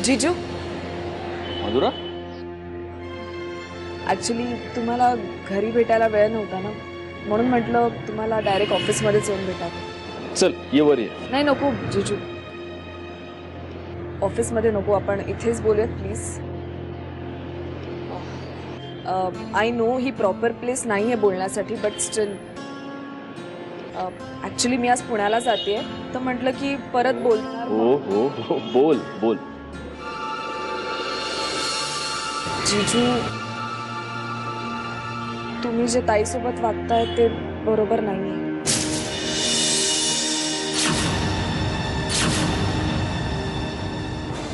जीजू मधुरा ऍक्च्युली तुम्हाला घरी भेटायला वेळ नव्हता ना, म्हणून म्हटलं तुम्हाला डायरेक्ट ऑफिसमध्येच येऊन भेटावं. चल ये वर ये. नाही नको जीजू, ऑफिसमध्ये नको, आपण इथेच बोलूयात please. I know he proper place नाही आहे बोलण्यासाठी, बट स्टिल ॲक्च्युली मी आज पुण्याला जाते, तर म्हटलं की परत बोलणार. हो हो हो बोल बोल. जीजू तुम्ही जे ताईसोबत वागताय ते बरोबर नाही.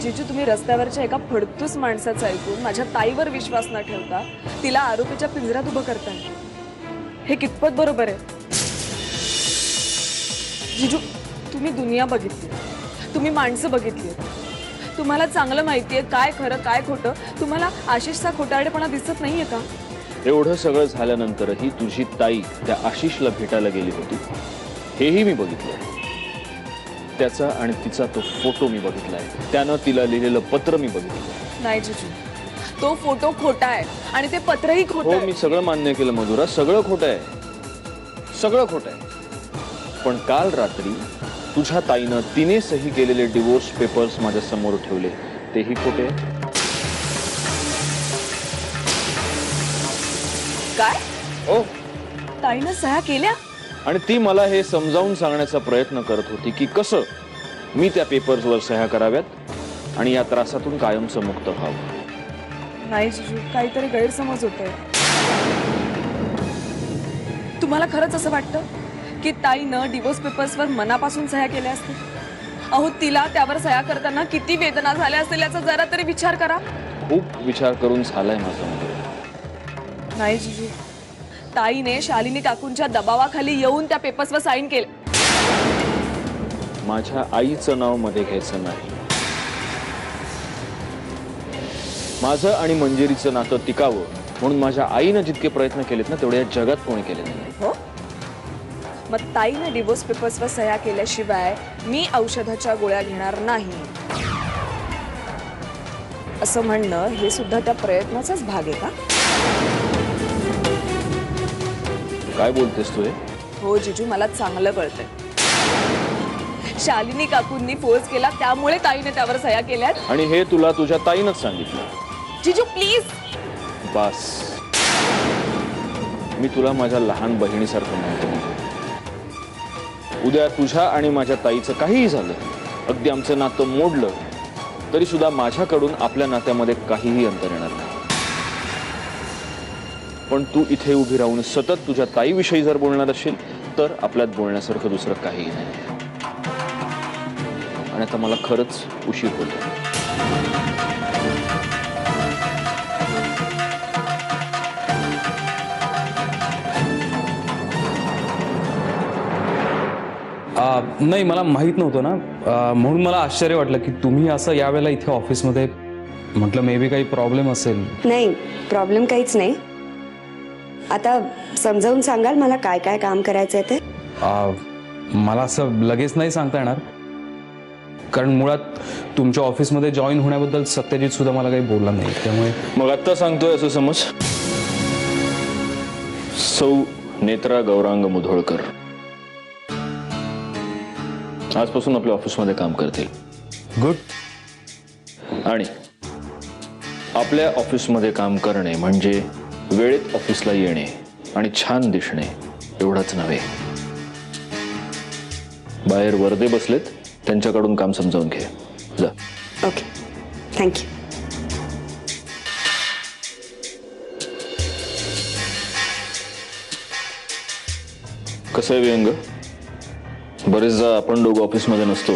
जीजू तुम्ही रस्त्यावरच्या एका फडतूस माणसाचं ऐकून माझ्या ताईवर विश्वास न ठेवता तिला आरोपीच्या पिंजऱ्यात उभं करताय. हे कितपत बरोबर आहे? जीजू तुम्ही दुनिया बघितली, तुम्ही माणसं बघितली, तुम्हाला चांगलं माहितीये काय खरं काय खोटं. तुम्हाला आशिषचा खोटारडेपणा दिसत नाहीये का? एवढं सगळं झाल्यानंतरही तुझी ताई त्या आशिषला भेटायला गेली होती हेही मी बघितलंय. त्याचा आणि तिचा तो फोटो मी बघितलाय, त्यानं तिला लिहिलेलं पत्र मी बघितलं. नाही जीजू, तो फोटो खोटा आहे आणि ते पत्रही खोटं हो आहे. मी सगळं मान्य केलं मधुरा, सगळं खोटं आहे, सगळं खोटं आहे. पण काल रात्री तुझ्या ताईनं तिने सही केलेले डिवोर्स पेपर्स माझ्या समोर ठेवले, तेही खोटे. काय? हो, ताईनं सह्या केल्या? आणि ती मला हे समजावून सांगण्याचा प्रयत्न करत होती की कसं मी त्या पेपर्सवर सह्या कराव्यात आणि या त्रासातून कायमचं मुक्त व्हावं. नाही जीजू, काहीतरी गैरसमज होतोय. तुम्हाला खरंच असं वाटतं की ताईनं डिवोर्स पेपर्सवर मनापासून सह्या केल्या असतील? अहो तिला त्यावर सह्या करताना किती वेदना झाल्या असतील याचा जरा तरी विचार करा. खूप विचार करून झालाय माझा मुलगा. नाही जीजू, ताईने शालिनी काकूंच्या दबावाखाली येऊन त्या पेपर्सवर साईन केले. माझ्या आईचं नाव मध्ये घ्यायचं नाही. माझं आणि मंजिरीचं नातं टिकावं म्हणून माझ्या आईनं जितके प्रयत्न केलेत ना तेवढे या जगात कोणी केले नाही. हो, मग ताईने डिवोर्स पेपर्सवर सह्या केल्याशिवाय मी औषधाच्या गोळ्या घेणार नाही असं म्हणणं हे सुद्धा त्या प्रयत्नाचाच भाग आहे का? काय बोलतेस तू? हो जीजू, मला चांगलं कळतंय. शालिनी काकूंनी फोर्स केला त्यामुळे ताईने त्यावर सह्या केल्यात. आणि हे तुला तुझ्या ताईनंच सांगितलं. जीजू प्लीज. बस, मी तुला माझ्या लहान बहिणीसारखं म्हणतो. उद्या तुझ्या आणि माझ्या ताईचं काहीही झालं, अगदी आमचं नातं मोडलं तरी सुद्धा माझ्याकडून आपल्या नात्यामध्ये काहीही अंतर येणार नाही. पण तू इथे उभी राहून सतत तुझ्या ताईविषयी जर बोलणार असेल तर आपल्यात बोलण्यासारखं दुसरं काहीही नाही. आणि आता मला खरंच उशीर होतो. नाही, मला माहीत नव्हतं ना, म्हणून मला आश्चर्य वाटलं की तुम्ही असं यावेळेला इथे ऑफिसमध्ये. म्हटलं मे बी काही प्रॉब्लेम असेल. नाही, प्रॉब्लेम काहीच नाही. आता समजावून सांगाल मला काय काय काम करायचं आहे ते? मला असं लगेच नाही सांगता येणार, कारण मुळात तुमच्या ऑफिसमध्ये जॉईन होण्याबद्दल सत्यजित सुद्धा मला काही बोलला नाही. त्यामुळे मग आत्ता सांगतोय असं समज. सौ नेत्रा गौरांग मुधोळकर आजपासून आपल्या ऑफिसमध्ये काम करतील. गुड. आणि आपल्या ऑफिसमध्ये काम करणे म्हणजे वेळेत ऑफिसला येणे आणि छान दिसणे एवढंच नव्हे. बाहेर वर्दे बसलेत, त्यांच्याकडून काम समजावून घे. जा. Okay, thank you. कसं आहे व्यंग? बरेचदा आपण दोघं ऑफिसमध्ये नसतो,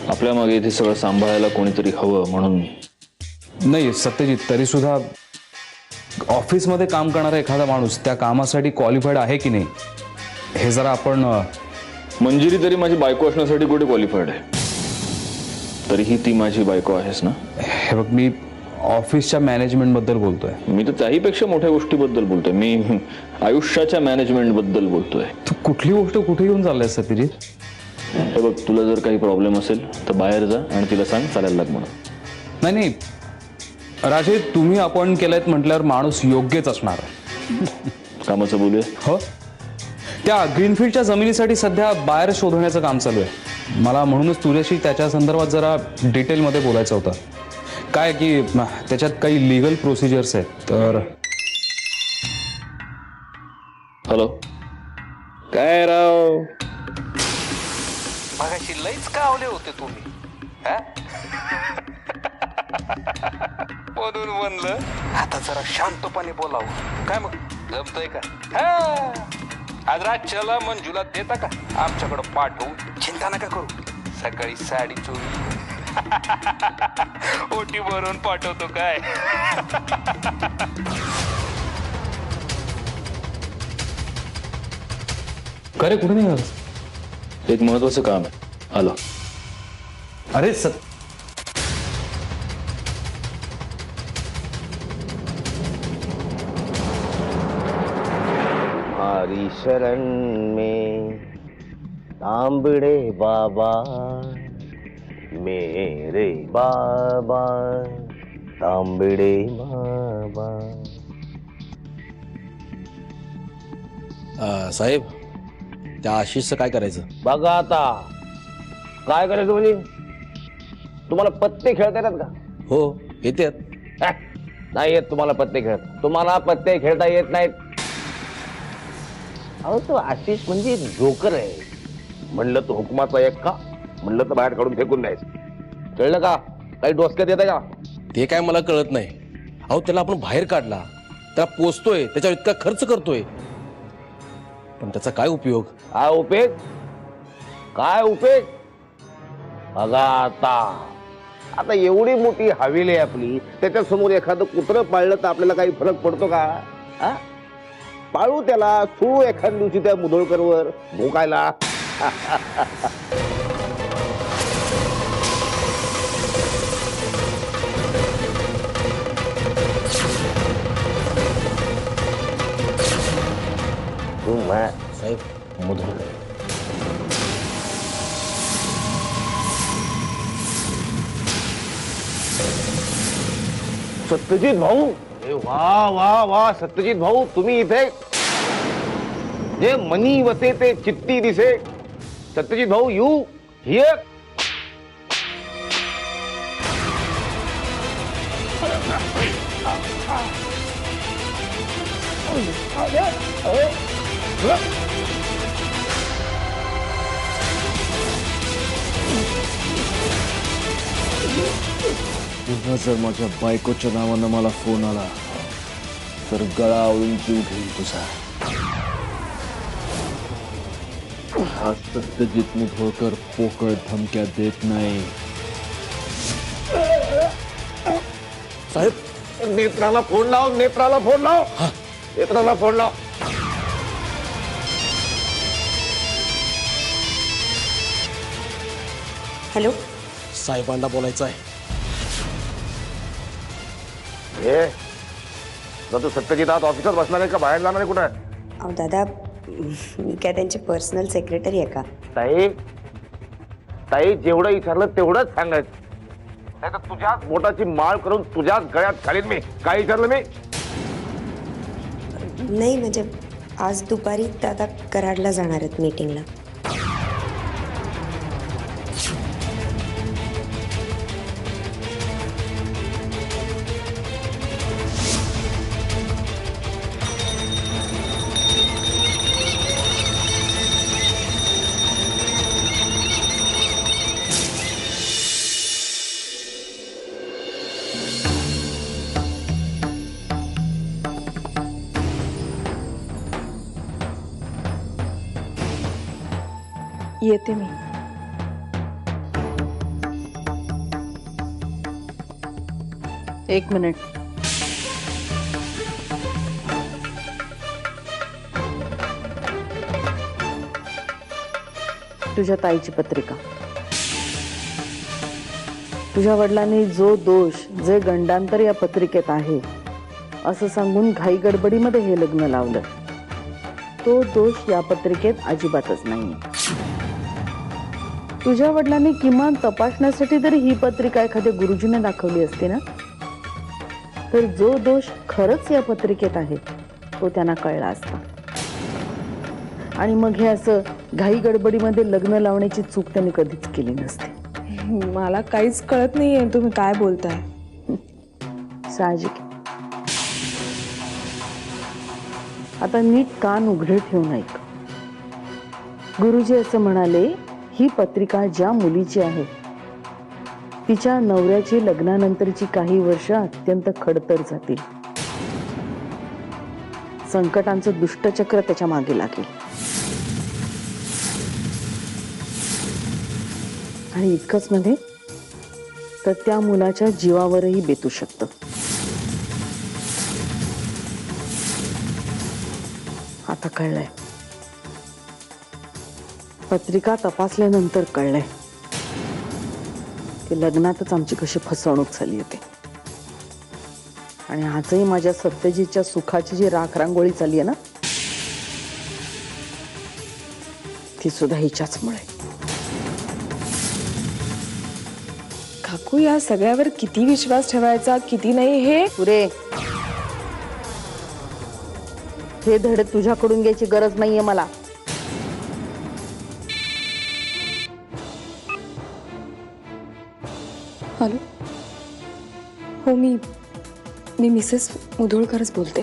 आपल्या मागे इथे सगळं सांभाळायला कोणीतरी हवं म्हणून. नाही सत्यजित, तरी सुद्धा ऑफिसमध्ये काम करणारा एखादा माणूस त्या कामासाठी क्वालिफाईड आहे की नाही हे जरा आपण. मंजिरी तरी माझी बायको असण्यासाठी कुठे क्वालिफाईड आहे? तरीही ती माझी बायको आहेस ना. हे बघ, मी ऑफिसच्या मॅनेजमेंट बद्दल बोलतोय. मी तर त्याहीपेक्षा मोठ्या गोष्टीबद्दल बोलतोय. मी आयुष्याच्या मॅनेजमेंट बद्दल बोलतोय. तू कुठली गोष्ट कुठे येऊन चाललाय सत्यजित? हे बघ, तुला जर काही प्रॉब्लेम असेल तर बाहेर जा आणि तिला सांग चालायला लाग म्हणून. नाही नाही राजे, तुम्ही अपॉइंट केलंय म्हटल्यावर माणूस योग्यच असणार. कामाचं बोलूया. हो, त्या ग्रीनफील्डच्या जमिनीसाठी सध्या बाहेर शोधण्याचं काम चालू आहे. मला म्हणूनच तुझ्याशी त्याच्या संदर्भात जरा डिटेलमध्ये बोलायचं होतं. काय की त्याच्यात काही लिगल प्रोसिजर्स आहेत. तर हॅलो, काय राव, मगाशी लईच कावले होते तुम्ही, हा? म्हणून म्हणलं आता जरा शांतपणे बोलावं. काय मग जमतंय का? हा, आज रातच्याला मंजूला देता का आमच्याकडं पाठवून? चिंता नका करू, सकाळी साडी चोरी ओटी भरून पाठवतो. काय खरे कुठे निघाल? एक महत्वाचं काम आहे, आलो. अरे हमारी शरण में तांबड़े बाबा, मेरे बाबा तांबड़े बाबा. साहेब, त्या आशिषचं काय करायचं? बघा आता काय करायचं म्हणजे, तुम्हाला पत्ते खेळता येतात का? हो, येतात. नाही येत तुम्हाला पत्ते खेळत, तुम्हाला पत्ते खेळता येत नाहीत. अहो तो आशिष म्हणजे जोकर आहे. म्हणलं तो हुकमाचा एक का, म्हणलं तर बाहेर काढून फेकून द्यायचं. कळलं का? काही डोसक्यात येतं का? ते काय मला कळत नाही. अहो, त्याला आपण बाहेर काढला, त्याला पोचतोय, त्याच्यावर इतका खर्च करतोय, पण त्याचा काय उपयोग? काय उपयोग? काय उपयोग? बघा आता आता एवढी मोठी हवेली आहे आपली, त्याच्या समोर एखादं कुत्रं पाळलं तर आपल्याला काही फरक पडतो का? हा? पाळू त्याला, सुरू एखाद्या दिवशी त्या मुधोळकरवर भोकायला. साहेब, मुधोळ सत्यजित भाऊ, वा वा वा, सत्यजित भाऊ तुम्ही इथे. जे मनी वसे ते चित्ती दिसे. सत्यजित भाऊ, यू हियर. तेव्हा जर माझ्या बायकोच्या नावानं मला फोन आला तर गळा आवळून जीव घेईन तुझा. हा सत्यजित मुधोळकर पोकळ धमक्या देत नाही. साहेब, नेत्राला फोन लाव, नेत्राला फोन लाव, नेत्राला फोन लाव. हॅलो, साहेबांना बोलायचं आहे. हे तू सत्यजित आहात, ऑफिसात बसणार आहे का बाहेर जाणार आहे? कुठं आहे? अहो दादा, मी काय त्यांची पर्सनल सेक्रेटरी आहे का? ताई, ताई जेवढं विचारलं तेवढंच सांगायचं, नाही तर तुझ्याच बोटाची माळ करून तुझ्याच गळ्यात घालीन मी. काय विचारलं मी? नाही म्हणजे आज दुपारी दादा कराडला जाणार आहेत मीटिंगला. येते मी. एक मिनिट. तुझ्या ताईची पत्रिका. तुझ्या वडिलांनी जो दोष, जे गंडांतर या पत्रिकेत आहे असं सांगून घाई गडबडीमध्ये हे लग्न लावलं. तो दोष या पत्रिकेत अजिबातच नाही. तुझ्या वडिलांनी किमान तपासण्यासाठी तरी ही पत्रिका एखाद्या गुरुजींना दाखवली असती ना, तर जो दोष खरंच या पत्रिकेत आहे तो त्यांना कळला असता. आणि मग हे असं घाई गडबडीमध्ये लग्न लावण्याची चूक त्यांनी कधीच केली नसती. मला काहीच कळत नाहीये तुम्ही काय बोलताय. साहजिक. आता नीट कान उघडे ठेवून ऐक. गुरुजी असं म्हणाले, ही पत्रिका ज्या मुलीची आहे तिच्या नवऱ्याची लग्नानंतरची काही वर्ष अत्यंत खडतर जातील. संकटांचं दुष्टचक्र त्याच्या मागे लागेल. आणि इतकंच नव्हे तर त्या मुलाच्या जीवावरही बेतू शकतं. आता कळलंय. पत्रिका तपासल्यानंतर कळलंय की लग्नातच आमची कशी फसवणूक झाली होती. आणि आजही माझ्या सत्यजीतच्या सुखाची जी राखरांगोळी चालली आहे ना, ती सुद्धा हिच्याचमुळे. काकू, या सगळ्यावर किती विश्वास ठेवायचा किती नाही हे पुरे. हे धडे तुझ्याकडून घ्यायची गरज नाहीये मला. हॅलो. हो, मी मिसेस मुधोळकरच बोलते.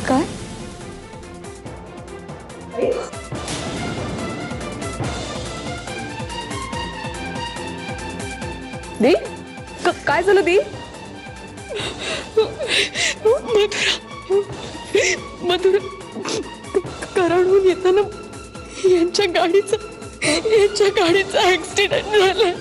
काय? दी, काय झालं दी? मधुरा कराडहून येताना यांच्या गाडीचा ऍक्सिडेंट झाला.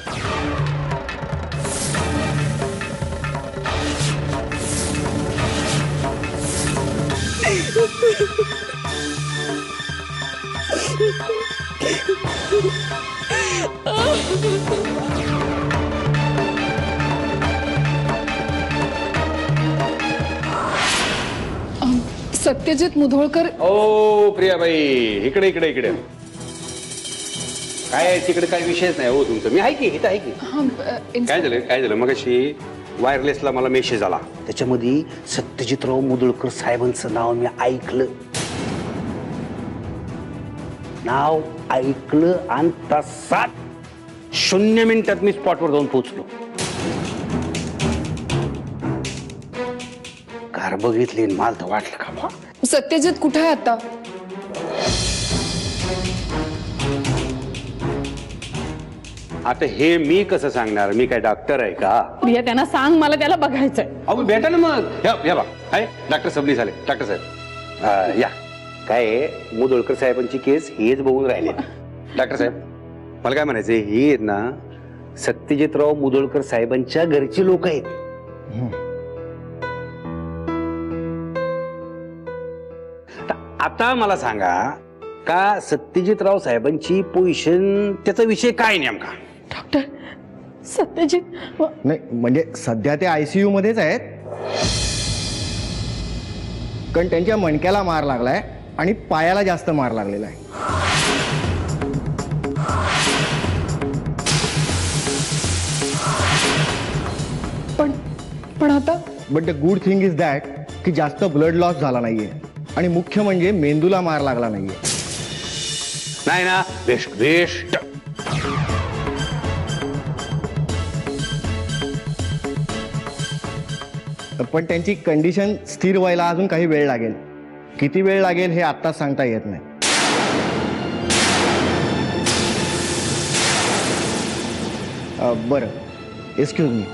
सत्यजित मुधोळकर. ओ प्रियाबाई, इकडे इकडे इकडे. काय तिकडे काही विषयच नाही हो तुमचं. मी आहे की इथं आहे की. काय झालं मगाशी वायरलेसला मला मेसेज आला. त्याच्यामध्ये सत्यजितराव मुधोळकर साहेबांचं नाव मी ऐकलं. नाव ऐकलं आणि तसाच 0 मिनिटात मी स्पॉटवर जाऊन पोहोचलो. कार बघितली मला तर वाटलं का बा. सत्यजित कुठे आहे आता? आता हे मी कसं सांगणार? मी काय डॉक्टर आहे का? प्रिया, त्यांना सांग मला त्याला बघायचंय. अहो भेटा ना मग. या बा, आहे डॉक्टर सबनी झाले. डॉक्टर साहेब या. काय मुधोळकर साहेबांची केस हेच बघून राहिले. डॉक्टर साहेब, मला काय म्हणायचं, हे आहेत ना सत्यजितराव मुधोळकर साहेबांच्या घरची लोक आहेत. आता मला सांगा का सत्यजितराव साहेबांची पोझिशन, त्याचा विषय काय नेमका? डॉक्टर सत्यजित नाही, म्हणजे सध्या ते ICU मध्येच आहेत. कारण त्यांच्या मणक्याला मार लागलाय आणि पायाला जास्त मार लागलेला आहे. पण आता but the good thing is that की जास्त ब्लड लॉस झाला नाहीये आणि मुख्य म्हणजे मेंदूला मार लागला नाहीये. नाही ना? Best best. पण त्यांची कंडिशन स्थिर व्हायला अजून काही वेळ लागेल. किती वेळ लागेल हे आत्ताच सांगता येत नाही. बरं, एक्सक्यूज मी.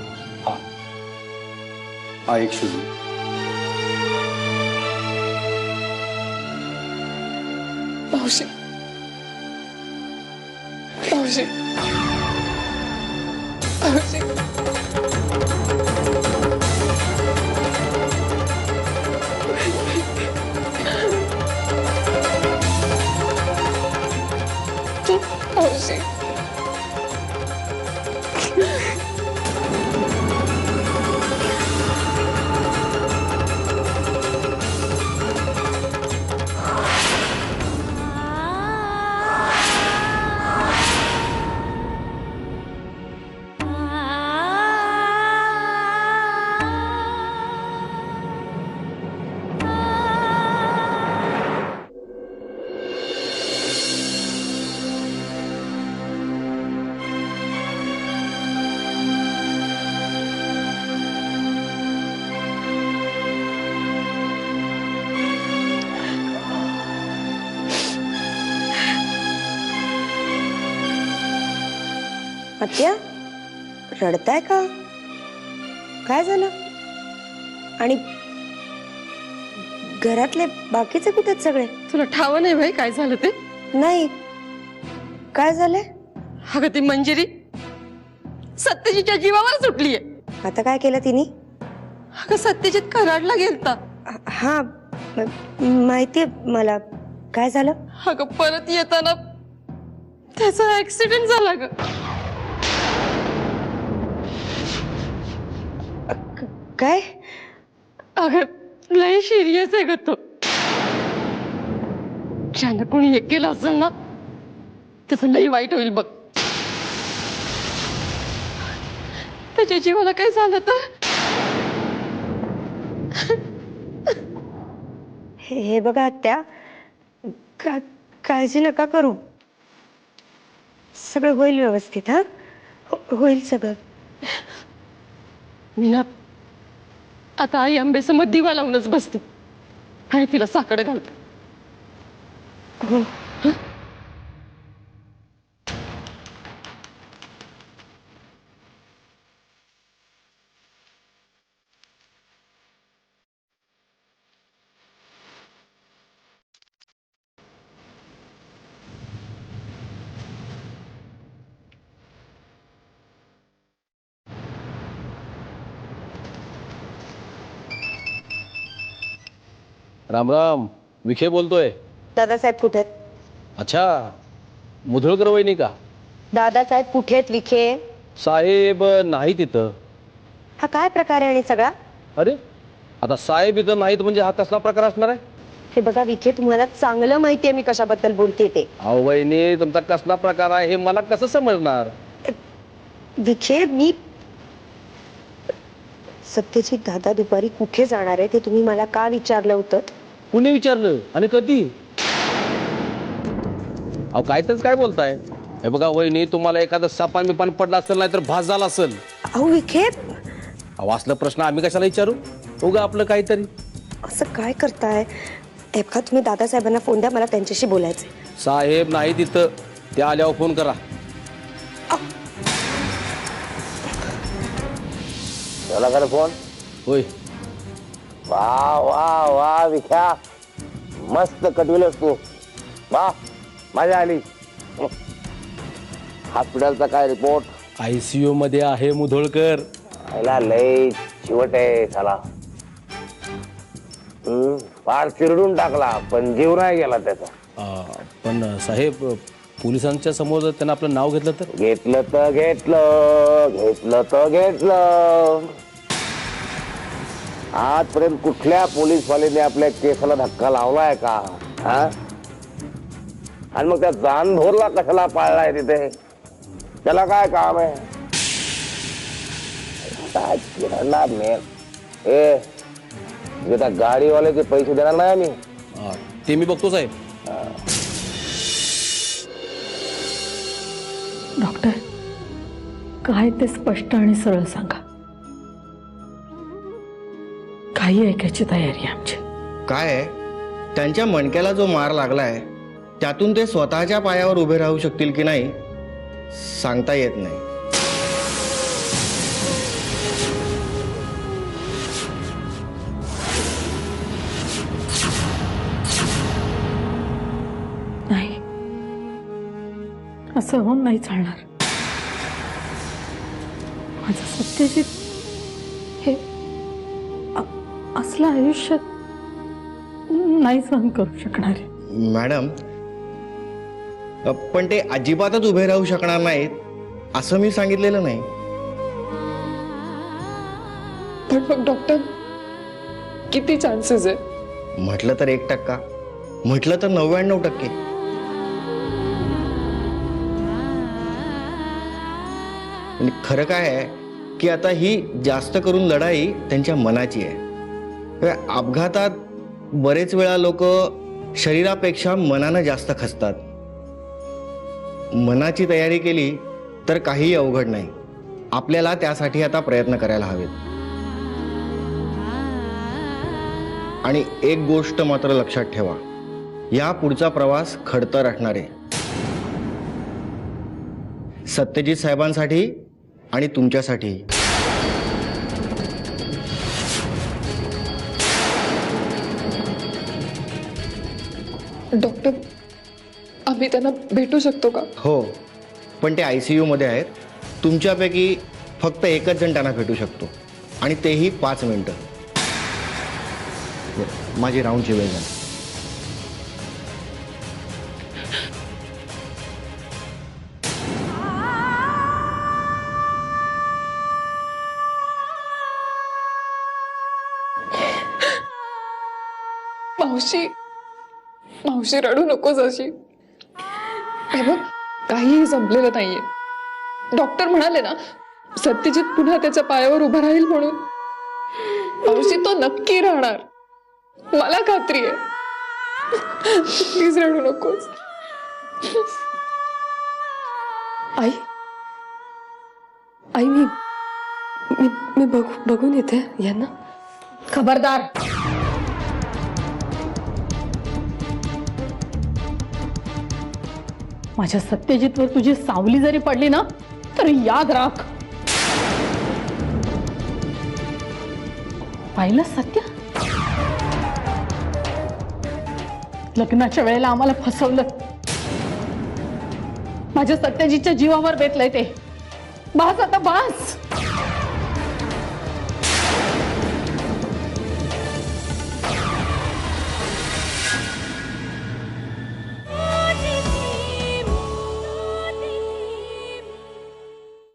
Excuse me. भाऊजी, भाऊजी, भाऊजी. भाऊजी. आत्या रडताय का? काय झालं? आणि घरातले बाकीचे कुठे आहेत सगळे? तुला ठाव नाही भाई काय झालं ते? नाही, काय झालंय? अगं ती मंजिरी सत्यजीतच्या जीवावर सुटलीये. आता काय केलं तिने? अगं सत्यजित कराडला गेलता. हा माहितीये मला. काय झालं? अगं परत येताना त्याचा ऍक्सिडेंट झाला ग. काय? अगं लय सिरियस आहे ग तो. ज्यानं कोणी हे केलं असेल ना त्याचं लई वाईट होईल बघ. त्याच्या जीवाला काय झालं तर? हे बघा आत्या, काळजी नका करू. सगळं होईल व्यवस्थित. हा होईल सगळं. मी ना आता आई आंबेसमोर दिवा लावूनच बसते आणि तिला साकडं घालते. हो. राम राम, विखे बोलतोय. दादासाहेब कुठे आहेत? अच्छा, मुधोळकर वहिनी का? दादासाहेब कुठे आहेत? विखे साहेब नाही तिथं. हा काय प्रकार आहे आणि सगळा? अरे आता साहेब इथं नाहीत म्हणजे हा कसला प्रकार असणार आहे? हे बघा विखे, तुम्हाला चांगलं माहितीये मी कशाबद्दल बोलते ते. अहो वहिनी, तुमचा कसला प्रकार आहे हे मला कसं समजणार? विखे, मी सत्यजित दादा दुपारी कुठे जाणार आहे ते तुम्ही मला का विचारलं होतं? कुणी विचारलं आणि कधी? अहो काय बोलताय? हे बघा वहिनी, तुम्हाला एखादं सापान बिपान पडला असेल नाही तर भास झाला असेल. अहो विखे, अहो असला प्रश्न आम्ही कशाला विचारू? उगा आपलं काहीतरी. असं काय करताय? एका तुम्ही दादासाहेबांना फोन द्या, मला त्यांच्याशी बोलायचंय. साहेब नाही तिथं, ते आल्यावर फोन करा. झाला का रे फोन? होय. वा वा वा विख्या, मस्त कटविलस तू. वा मजा आली. हॉस्पिटलचा काय रिपोर्ट? ICU मध्ये आहे मुधोळकर. लय चिवट आहे साला. फार चिरडून टाकला पण जीव नाही गेला त्याचा. पण साहेब, पोलिसांच्या समोर जर त्यांना आपलं नाव घेतलं तर? घेतलं तर घेतलं. आजपर्यंत कुठल्या पोलीसवाल्याने आपल्या केसाला धक्का लावलाय का? हा? आणि मग त्या जानभोरला कशाला पाळलाय तिथे? त्याला काय काम आहे? काय चिरडणार मेल. ए त्या गाडीवाल्याचे पैसे देणार नाही आम्ही. ते मी बघतो साहेब. डॉक्टर, काय ते स्पष्ट आणि सरळ सांगा. काही ऐकायची तयारी आहे आमची. काय आहे, त्यांच्या मणक्याला जो मार लागलाय त्यातून ते स्वतःच्या पायावर उभे राहू शकतील की नाही सांगता येत नाही. नाही, असं होऊन नाही चालणार. माझं सत्यजित हे असलं आयुष्यात नाही सहन करू शकणार. मॅडम, पण ते अजिबातच उभे राहू शकणार नाहीत असं मी सांगितलेलं नाही. पण मग डॉक्टर, किती चान्सेस आहे? म्हटलं तर 1%, म्हटलं तर 99%. आणि खरं काय आहे की आता ही जास्त करून लढाई त्यांच्या मनाची आहे. अपघातात बरेच वेळा लोक शरीरापेक्षा मनानं जास्त खचतात. मनाची तयारी केली तर काहीही अवघड नाही. आपल्याला त्यासाठी आता प्रयत्न करायला हवेत. आणि एक गोष्ट मात्र लक्षात ठेवा, या पुढचा प्रवास खडतर असणार आहे. सत्यजित साहेबांसाठी आणि तुमच्यासाठी. डॉक्टर, आम्ही त्यांना भेटू शकतो का? हो, पण ते ICU मध्ये आहेत. तुमच्यापैकी फक्त एकच जण त्यांना भेटू शकतो, आणि तेही 5 मिनिटं. माझी राऊंडची वेळ झाली. मावशी, मावशी रडू नकोस अशी. हे बघ, काहीही संपलेलं नाहीये. डॉक्टर म्हणाले ना, सत्यजित पुन्हा त्याच्या पायावर उभा राहील म्हणून. मावशी, तो नक्की राहणार, मला खात्री आहे. प्लीज रडू नकोस. आई, आई, मी बघून येते यांना. खबरदार. माझ्या सत्यजितवर तुझी सावली जरी पडली ना, तरी याद राख. पाहिलं सत्य, लग्नाच्या वेळेला आम्हाला फसवलं. माझ्या सत्यजितच्या जीवावर बेतलंय ते. बास आता, बास.